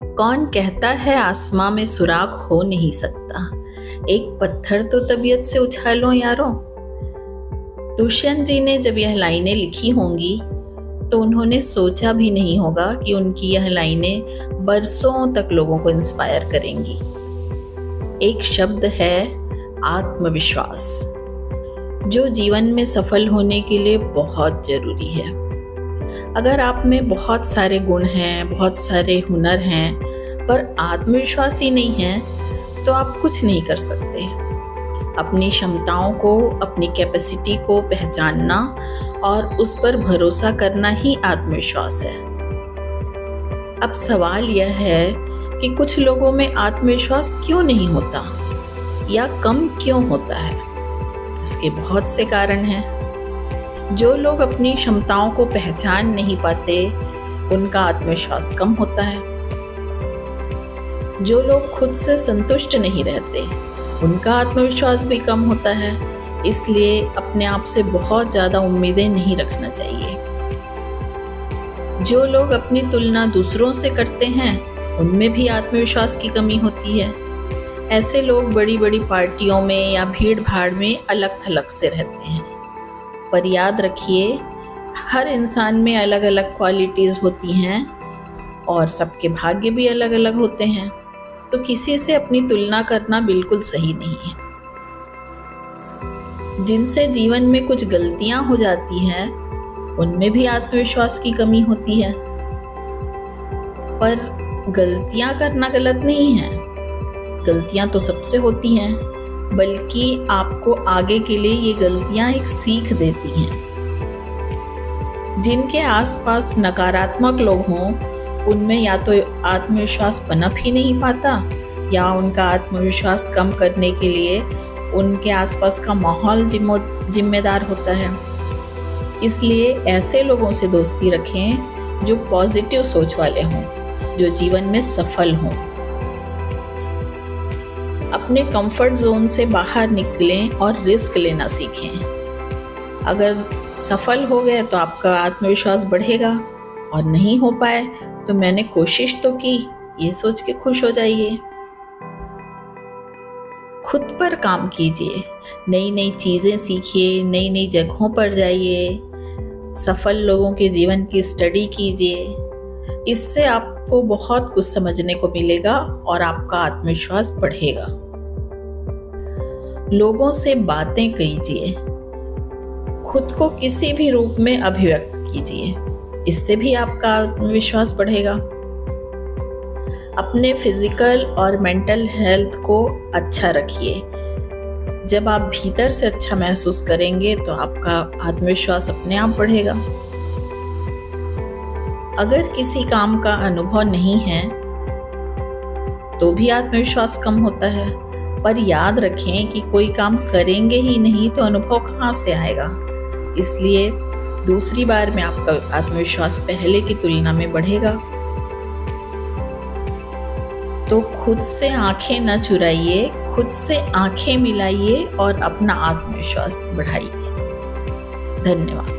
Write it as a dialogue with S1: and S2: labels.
S1: कौन कहता है आसमां में सुराग हो नहीं सकता, एक पत्थर तो तबीयत से उछालो यारो। दुष्यंत जी ने जब यह लाइनें लिखी होंगी तो उन्होंने सोचा भी नहीं होगा कि उनकी यह लाइनें बरसों तक लोगों को इंस्पायर करेंगी। एक शब्द है आत्मविश्वास, जो जीवन में सफल होने के लिए बहुत जरूरी है। अगर आप में बहुत सारे गुण हैं, बहुत सारे हुनर हैं, पर आत्मविश्वास ही नहीं है तो आप कुछ नहीं कर सकते। अपनी क्षमताओं को, अपनी कैपेसिटी को पहचानना और उस पर भरोसा करना ही आत्मविश्वास है। अब सवाल यह है कि कुछ लोगों में आत्मविश्वास क्यों नहीं होता या कम क्यों होता है। इसके बहुत से कारण हैं। जो लोग अपनी क्षमताओं को पहचान नहीं पाते, उनका आत्मविश्वास कम होता है। जो लोग खुद से संतुष्ट नहीं रहते, उनका आत्मविश्वास भी कम होता है। इसलिए अपने आप से बहुत ज़्यादा उम्मीदें नहीं रखना चाहिए। जो लोग अपनी तुलना दूसरों से करते हैं, उनमें भी आत्मविश्वास की कमी होती है। ऐसे लोग बड़ी बड़ी पार्टियों में या भीड़ भाड़ में अलग थलग से रहते हैं। पर याद रखिए, हर इंसान में अलग अलग क्वालिटीज़ होती हैं और सबके भाग्य भी अलग अलग होते हैं। तो किसी से अपनी तुलना करना बिल्कुल सही नहीं है। जिनसे जीवन में कुछ गलतियां हो जाती हैं, उनमें भी आत्मविश्वास की कमी होती है। पर गलतियां करना गलत नहीं है। गलतियां तो सबसे होती हैं, बल्कि आपको आगे के लिए ये गलतियां एक सीख देती हैं। जिनके आसपास नकारात्मक लोग हों, उनमें या तो आत्मविश्वास पनप ही नहीं पाता, या उनका आत्मविश्वास कम करने के लिए उनके आसपास का माहौल जिम्मेदार होता है। इसलिए ऐसे लोगों से दोस्ती रखें जो पॉजिटिव सोच वाले हों, जो जीवन में सफल हों। अपने कंफर्ट जोन से बाहर निकलें और रिस्क लेना सीखें। अगर सफल हो गए तो आपका आत्मविश्वास बढ़ेगा, और नहीं हो पाए तो मैंने कोशिश तो की, ये सोच के खुश हो जाइए। खुद पर काम कीजिए, नई नई चीज़ें सीखिए, नई नई जगहों पर जाइए, सफल लोगों के जीवन की स्टडी कीजिए। इससे आपको बहुत कुछ समझने को मिलेगा और आपका आत्मविश्वास बढ़ेगा। लोगों से बातें कीजिए, खुद को किसी भी रूप में अभिव्यक्त कीजिए, इससे भी आपका आत्मविश्वास बढ़ेगा। अपने फिजिकल और मेंटल हेल्थ को अच्छा रखिए। जब आप भीतर से अच्छा महसूस करेंगे तो आपका आत्मविश्वास अपने आप बढ़ेगा। अगर किसी काम का अनुभव नहीं है तो भी आत्मविश्वास कम होता है। पर याद रखें कि कोई काम करेंगे ही नहीं तो अनुभव कहाँ से आएगा। इसलिए दूसरी बार में आपका आत्मविश्वास पहले की तुलना में बढ़ेगा। तो खुद से आंखें न चुराइए, खुद से आंखें मिलाइए और अपना आत्मविश्वास बढ़ाइए। धन्यवाद।